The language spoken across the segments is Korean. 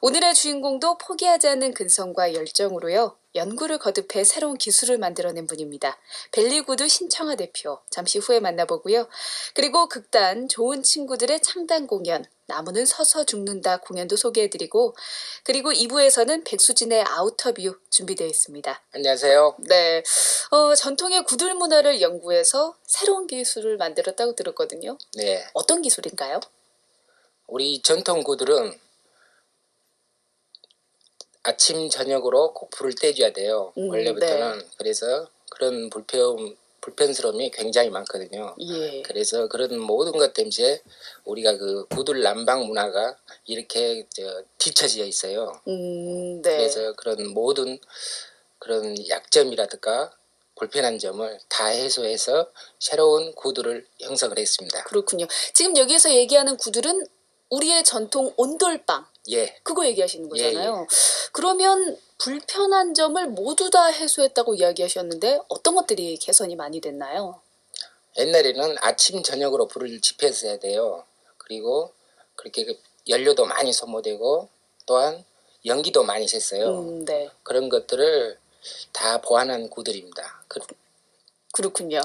오늘의 주인공도 포기하지 않는 근성과 열정으로요. 연구를 거듭해 새로운 기술을 만들어낸 분입니다. 벨리구드 신청아 대표, 잠시 후에 만나보고요. 그리고 극단 좋은 친구들의 창단 공연, 나무는 서서 죽는다 공연도 소개해드리고, 그리고 2부에서는 백수진의 아우터뷰 준비되어 있습니다. 안녕하세요. 네, 전통의 구들 문화를 연구해서 새로운 기술을 만들었다고 들었거든요. 네, 어떤 기술인가요? 우리 전통 구들은 아침 저녁으로 꼭 불을 떼줘야 돼요. 원래부터는. 네. 그래서 그런 불편스러움이 굉장히 많거든요. 예. 그래서 그런 모든 것 때문에 우리가 그 구들 난방 문화가 이렇게 뒤처져 있어요. 네. 그래서 그런 모든 그런 약점이라든가 불편한 점을 다 해소해서 새로운 구들을 형성을 했습니다. 그렇군요. 지금 여기에서 얘기하는 구들은 우리의 전통 온돌빵. 예. 그거 얘기하시는 거잖아요. 예. 그러면 불편한 점을 모두 다 해소했다고 이야기하셨는데 어떤 것들이 개선이 많이 됐나요? 옛날에는 아침 저녁으로 불을 지폈어야 돼요. 그리고 그렇게 연료도 많이 소모되고 또한 연기도 많이 샜어요. 네. 그런 것들을 다 보완한 구들입니다. 그렇군요.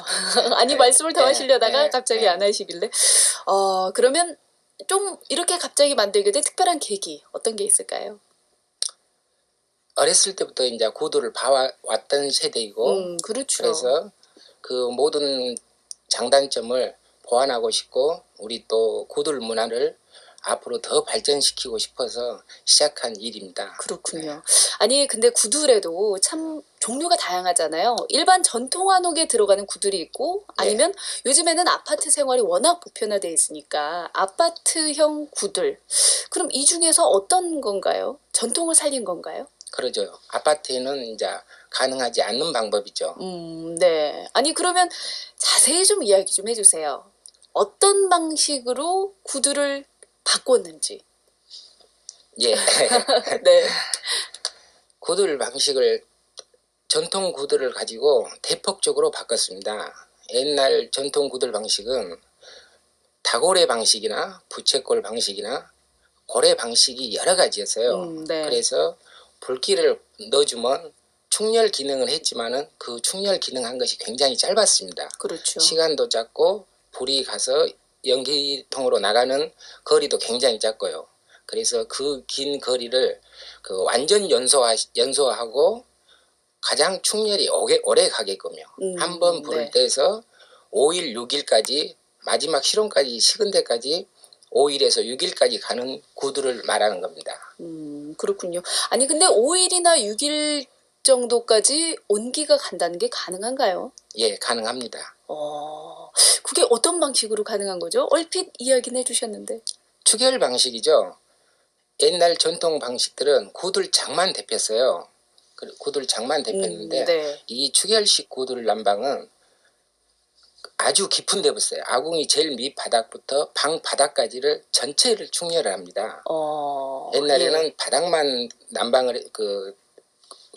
아니, 네, 말씀을 더 네, 하시려다가 네, 갑자기 네. 안 하시길래. 그러면 좀 이렇게 갑자기 만들게 된 특별한 계기 어떤 게 있을까요? 어렸을 때부터 이제 구두를 봐왔던 세대이고, 그렇죠. 그래서 그 모든 장단점을 보완하고 싶고, 우리 또 구들 문화를 앞으로 더 발전시키고 싶어서 시작한 일입니다. 그렇군요. 네. 아니, 근데 구두래도 참 종류가 다양하잖아요. 일반 전통 한옥에 들어가는 구들이 있고, 아니면 요즘에는 아파트 생활이 워낙 보편화되어 있으니까 아파트형 구들. 그럼 이 중에서 어떤 건가요? 전통을 살린 건가요? 그러죠. 아파트에는 이제 가능하지 않는 방법이죠. 네. 아니, 그러면 자세히 좀 이야기 좀 해주세요. 어떤 방식으로 구두를 바꿨는지. 예. 네. 구들 방식을 전통 구들을 가지고 대폭적으로 바꿨습니다. 옛날 전통 구들 방식은 다고래 방식이나 부채꼴 방식이나 고래 방식이 여러 가지였어요. 네. 그래서 불길을 넣어주면 충렬 기능을 했지만은 그 충렬 기능한 것이 굉장히 짧았습니다. 그렇죠. 시간도 짧고 불이 가서 연기통으로 나가는 거리도 굉장히 짧고요. 그래서 그 긴 거리를 그 완전 연소하고 가장 충렬이 오래 가게끔요. 한 번 불을 떼서 5일, 6일까지 마지막 실온까지 식은 데까지 5일에서 6일까지 가는 구두를 말하는 겁니다. 그렇군요. 아니, 근데 5일이나 6일 정도까지 온기가 간다는 게 가능한가요? 예, 가능합니다. 그게 어떤 방식으로 가능한 거죠? 얼핏 이야기는 해주셨는데. 추결 방식이죠. 옛날 전통 방식들은 구들장만 데폈어요. 구들장만 데폈는데 네. 이 추결식 구들 난방은 아주 깊은 데부터요. 아궁이 제일 밑바닥부터 방 바닥까지를 전체를 충렬을 합니다. 옛날에는 예. 바닥만 난방을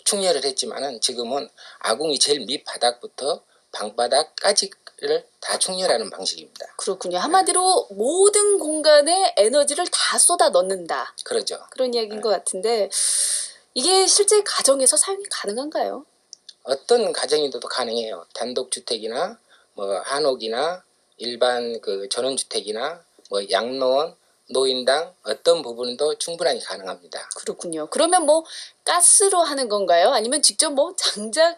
충렬을 했지만은 지금은 아궁이 제일 밑바닥부터 방바닥까지를 다 충렬하는 방식입니다. 그렇군요. 한마디로 모든 공간에 에너지를 다 쏟아 넣는다. 그러죠. 그런 이야기인 것 같은데 이게 실제 가정에서 사용이 가능한가요? 어떤 가정에도 가능해요. 단독주택이나 뭐 한옥이나 일반 그 전원주택이나 뭐 양로원, 노인당 어떤 부분도 충분히 가능합니다. 그렇군요. 그러면 뭐 가스로 하는 건가요? 아니면 직접 뭐 장작을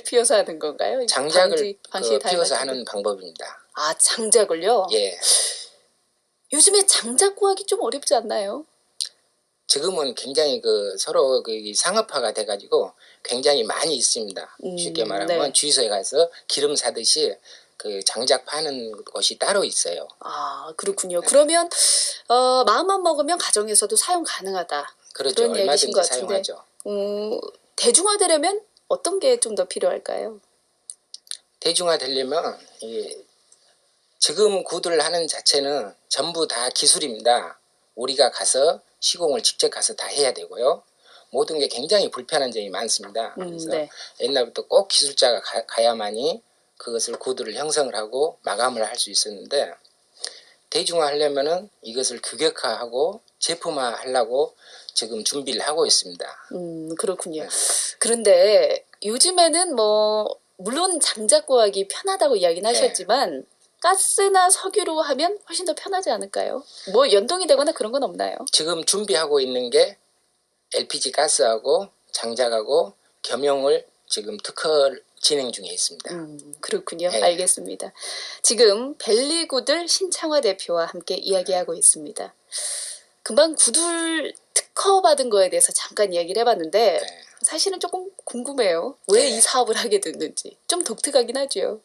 피워서 하는 건가요? 장작을 방식이 피워서 다양할 텐데. 하는 방법입니다. 아, 장작을요? 예. 요즘에 장작 구하기 좀 어렵지 않나요? 지금은 굉장히 서로 상업화가 돼가지고 굉장히 많이 있습니다. 쉽게 말하면 주유소에 가서 기름 사듯이 그 장작 파는 곳이 따로 있어요. 아, 그렇군요. 그러면 마음만 먹으면 가정에서도 사용 가능하다. 그렇죠. 그런 이야기신 것 얼마든지 같은데. 사용하죠. 대중화되려면 어떤 게 좀 더 필요할까요? 대중화되려면 지금 구두를 하는 자체는 전부 다 기술입니다. 우리가 가서 시공을 직접 가서 다 해야 되고요. 모든 게 굉장히 불편한 점이 많습니다. 그래서 옛날부터 꼭 기술자가 가야만이 그것을 구두를 형성을 하고 마감을 할 수 있었는데 대중화하려면은 이것을 규격화하고 제품화하려고 지금 준비를 하고 있습니다. 그렇군요. 네. 그런데 요즘에는 뭐 물론 장작 구하기 편하다고 이야기는 네. 하셨지만 가스나 석유로 하면 훨씬 더 편하지 않을까요? 뭐 연동이 되거나 그런 건 없나요? 지금 준비하고 있는 게 LPG 가스하고 장작하고 겸용을 지금 특허 진행 중에 있습니다. 그렇군요. 네. 알겠습니다. 지금 벨리구들 신창화 대표와 함께 이야기하고 있습니다. 금방 구들 특허 받은 거에 대해서 잠깐 이야기를 해봤는데 네. 사실은 조금 궁금해요. 왜 이 네. 사업을 하게 됐는지. 좀 독특하긴 하죠.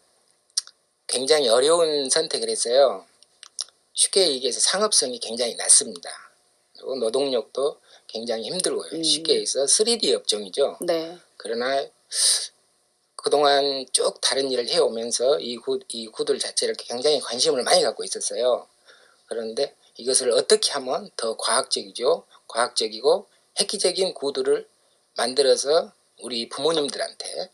굉장히 어려운 선택을 했어요. 쉽게 얘기해서 상업성이 굉장히 낮습니다. 그리고 노동력도 굉장히 힘들고요. 쉽게 얘기해서 3D 업종이죠. 네. 그러나 그동안 쭉 다른 일을 해오면서 이 구들 자체를 굉장히 관심을 많이 갖고 있었어요. 그런데 이것을 어떻게 하면 더 과학적이고 획기적인 구두를 만들어서 우리 부모님들한테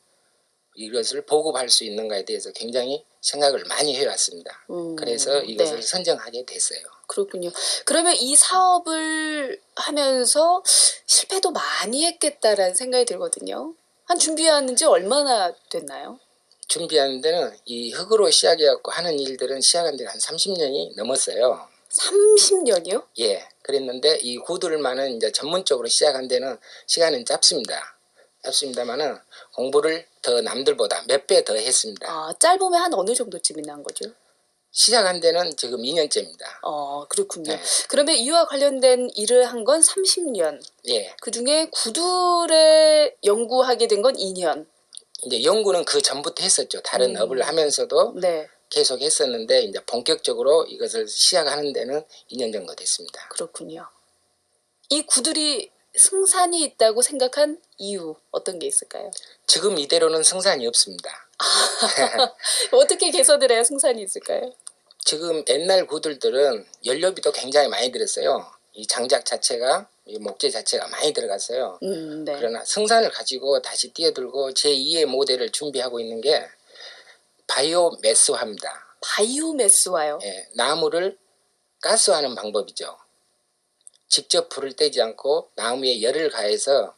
이것을 보급할 수 있는가에 대해서 굉장히 생각을 많이 해왔습니다. 그래서 이것을 네. 선정하게 됐어요. 그렇군요. 그러면 이 사업을 하면서 실패도 많이 했겠다라는 생각이 들거든요. 한 준비하는 지 얼마나 됐나요? 준비하는 데는 이 흙으로 시작해갖고 하는 일들은 시작한 데가 한 30년이 넘었어요. 30년이요? 예. 그랬는데 이 구들만은 이제 전문적으로 시작한 데는 시간은 짧습니다. 짧습니다만은 공부를 더 남들보다 몇 배 더 했습니다. 아, 짧으면 한 어느 정도쯤이 난 거죠? 시작한 데는 지금 2년째입니다. 그렇군요. 네. 그러면 이와 관련된 일을 한 건 30년. 예. 그 중에 구들에 연구하게 된 건 2년. 이제 연구는 그 전부터 했었죠. 다른 업을 하면서도 네, 계속 했었는데 이제 본격적으로 이것을 시작하는 데는 2년 정도 됐습니다. 그렇군요. 이 구들이 승산이 있다고 생각한 이유 어떤 게 있을까요? 지금 이대로는 생산이 없습니다. 어떻게 개선을 해야 승산이 있을까요? 지금 옛날 구들들은 연료비도 굉장히 많이 들었어요. 이 장작 자체가 이 목재 자체가 많이 들어갔어요. 네. 그러나 생산을 가지고 다시 뛰어들고 제2의 모델을 준비하고 있는 게 바이오매스화입니다. 바이오매스와요. 예, 나무를 가스화하는 방법이죠. 직접 불을 떼지 않고 나무에 열을 가해서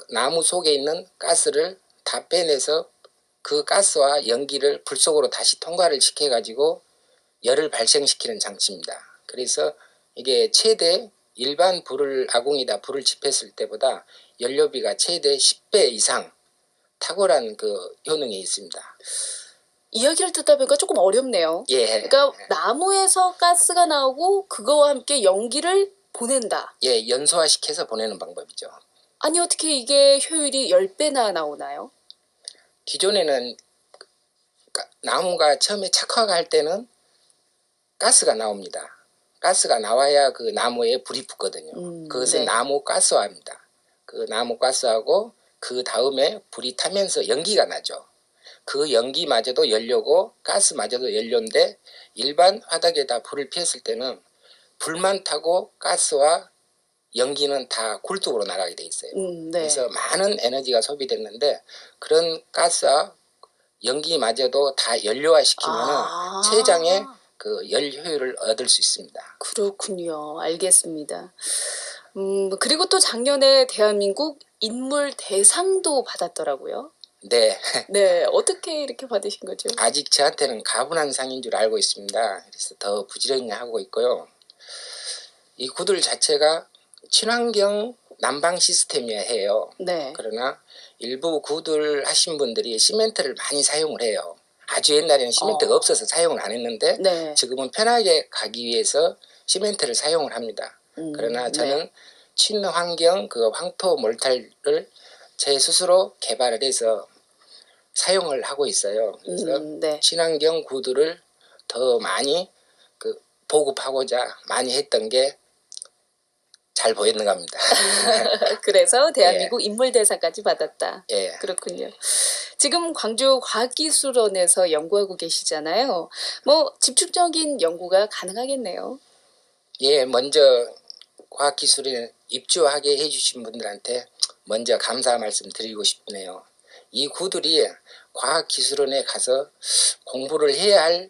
나무 속에 있는 가스를 다 빼내서 그 가스와 연기를 불 속으로 다시 통과를 시켜가지고 열을 발생시키는 장치입니다. 그래서 이게 최대 일반 아궁이다 불을 지폈을 때보다 연료비가 최대 10배 이상 탁월한 그 효능이 있습니다. 이야기를 듣다 보니까 조금 어렵네요. 예. 그러니까 나무에서 가스가 나오고 그거와 함께 연기를 보낸다. 예, 연소화시켜서 보내는 방법이죠. 아니 어떻게 이게 효율이 10배나 나오나요? 기존에는 나무가 처음에 착화가 할 때는 가스가 나옵니다. 가스가 나와야 그 나무에 불이 붙거든요. 그것은 네. 나무 가스화입니다. 그 나무 가스하고 그 다음에 불이 타면서 연기가 나죠. 그 연기마저도 연료고 가스마저도 연료인데 일반 화덕에다 불을 피웠을 때는 불만 타고 가스와 연기는 다 굴뚝으로 나가게 돼 있어요. 네. 그래서 많은 에너지가 소비됐는데 그런 가스와 연기마저도 다 연료화시키면은 최장의 그 열 효율을 얻을 수 있습니다. 그렇군요. 알겠습니다. 그리고 또 작년에 대한민국 인물 대상도 받았더라고요. 네. 네, 어떻게 이렇게 받으신 거죠? 아직 저한테는 가분한 상인 줄 알고 있습니다. 그래서 더 부지런히 하고 있고요. 이 구들 자체가 친환경 난방 시스템이야 해요. 네. 그러나 일부 구들 하신 분들이 시멘트를 많이 사용을 해요. 아주 옛날에는 시멘트가 없어서 사용을 안 했는데 네. 지금은 편하게 가기 위해서 시멘트를 사용을 합니다. 그러나 저는 네. 친환경 그 황토 몰탈을 제 스스로 개발을 해서 사용을 하고 있어요. 그래서 네. 친환경 구두를 더 많이 그 보급하고자 많이 했던 게 잘 보였는가 합니다. 그래서 대한민국 인물대상까지 받았다. 예. 그렇군요. 지금 광주 과학기술원에서 연구하고 계시잖아요. 뭐 집중적인 연구가 가능하겠네요. 예, 먼저 과학기술에 입주하게 해주신 분들한테 먼저 감사 말씀 드리고 싶네요. 이 구들이 과학기술원에 가서 공부를 해야 할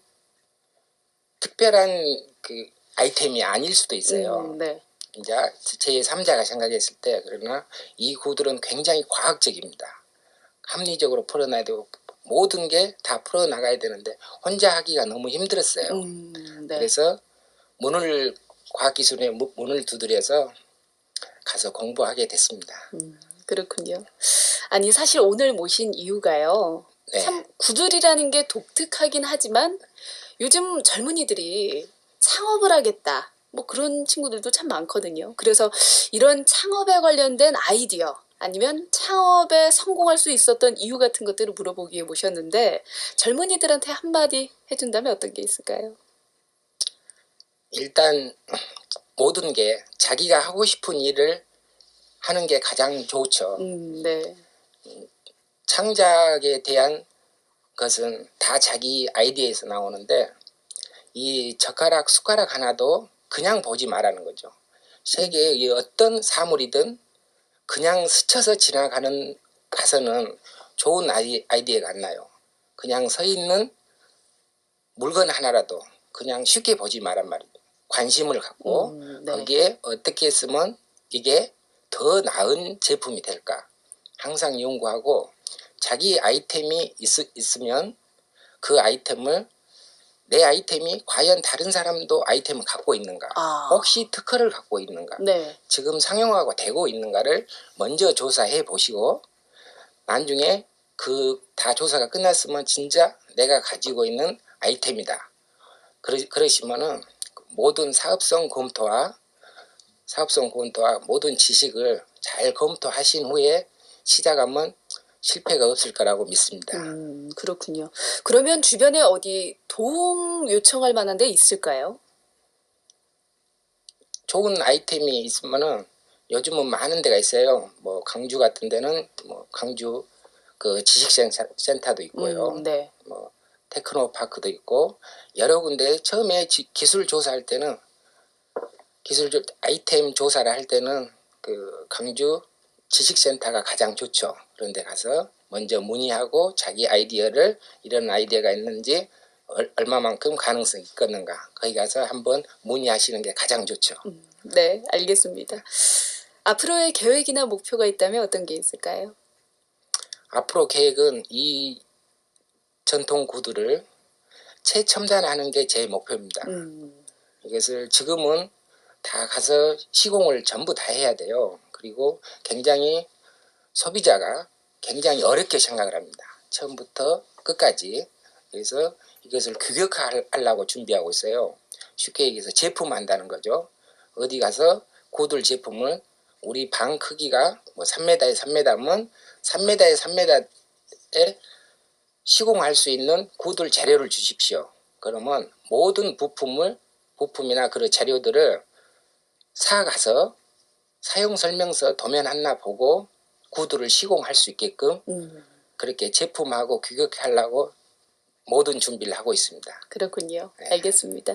특별한 그 아이템이 아닐 수도 있어요. 네. 이제 제3자가 생각했을 때 그러나 이 구들은 굉장히 과학적입니다. 합리적으로 풀어놔야 되고 모든 게 다 풀어나가야 되는데 혼자 하기가 너무 힘들었어요. 네. 그래서 과학기술의 문을 두드려서 가서 공부하게 됐습니다. 그렇군요. 아니 사실 오늘 모신 이유가요. 네. 참 구들이라는 게 독특하긴 하지만 요즘 젊은이들이 창업을 하겠다. 뭐 그런 친구들도 참 많거든요. 그래서 이런 창업에 관련된 아이디어 아니면 창업에 성공할 수 있었던 이유 같은 것들을 물어보기에 모셨는데 젊은이들한테 한마디 해준다면 어떤 게 있을까요? 일단 모든 게 자기가 하고 싶은 일을 하는 게 가장 좋죠. 네. 창작에 대한 것은 다 자기 아이디어에서 나오는데 이 젓가락 숟가락 하나도 그냥 보지 말라는 거죠. 세계의 어떤 사물이든 그냥 스쳐서 지나가는 가서는 좋은 아이디어가 안 나요. 그냥 서 있는 물건 하나라도 그냥 쉽게 보지 말란 말이에요. 관심을 갖고 네. 거기에 어떻게 쓰면 이게 더 나은 제품이 될까 항상 연구하고 자기 아이템이 있으면 그 아이템을 내 아이템이 과연 다른 사람도 아이템을 갖고 있는가 혹시 특허를 갖고 있는가 네. 지금 상용화가 되고 있는가를 먼저 조사해 보시고 나중에 그 다 조사가 끝났으면 진짜 내가 가지고 있는 아이템이다. 그러시면은 모든 사업성 검토와 모든 지식을 잘 검토하신 후에 시작하면 실패가 없을 거라고 믿습니다. 그렇군요. 그러면 주변에 어디 도움 요청할 만한 데 있을까요? 좋은 아이템이 있으면은 요즘은 많은 데가 있어요. 뭐 강주 같은 데는 뭐 강주 그 지식센터도 있고요. 네. 뭐 테크노파크도 있고 여러 군데 처음에 기술 조사할 때는 아이템 조사를 할 때는 그 강주 지식센터가 가장 좋죠. 그런 데 가서 먼저 문의하고 자기 아이디어를 이런 아이디어가 있는지 얼마만큼 가능성이 있겠는가 거기 가서 한번 문의하시는 게 가장 좋죠. 네, 알겠습니다. 앞으로의 계획이나 목표가 있다면 어떤 게 있을까요? 앞으로 계획은 이 전통 구두를 최첨단하는 게 제 목표입니다. 이것을 지금은 다 가서 시공을 전부 다 해야 돼요. 그리고 굉장히 소비자가 굉장히 어렵게 생각을 합니다. 처음부터 끝까지. 그래서 이것을 규격화하려고 준비하고 있어요. 쉽게 얘기해서 제품한다는 거죠. 어디 가서 구들 제품을 우리 방 크기가 뭐 3m에 3m면 3m에 3m에 시공할 수 있는 구들 재료를 주십시오. 그러면 모든 부품이나 그런 재료들을 사가서 사용설명서 도면 하나 보고 구두를 시공할 수 있게끔 그렇게 제품하고 규격하려고 모든 준비를 하고 있습니다. 그렇군요. 알겠습니다.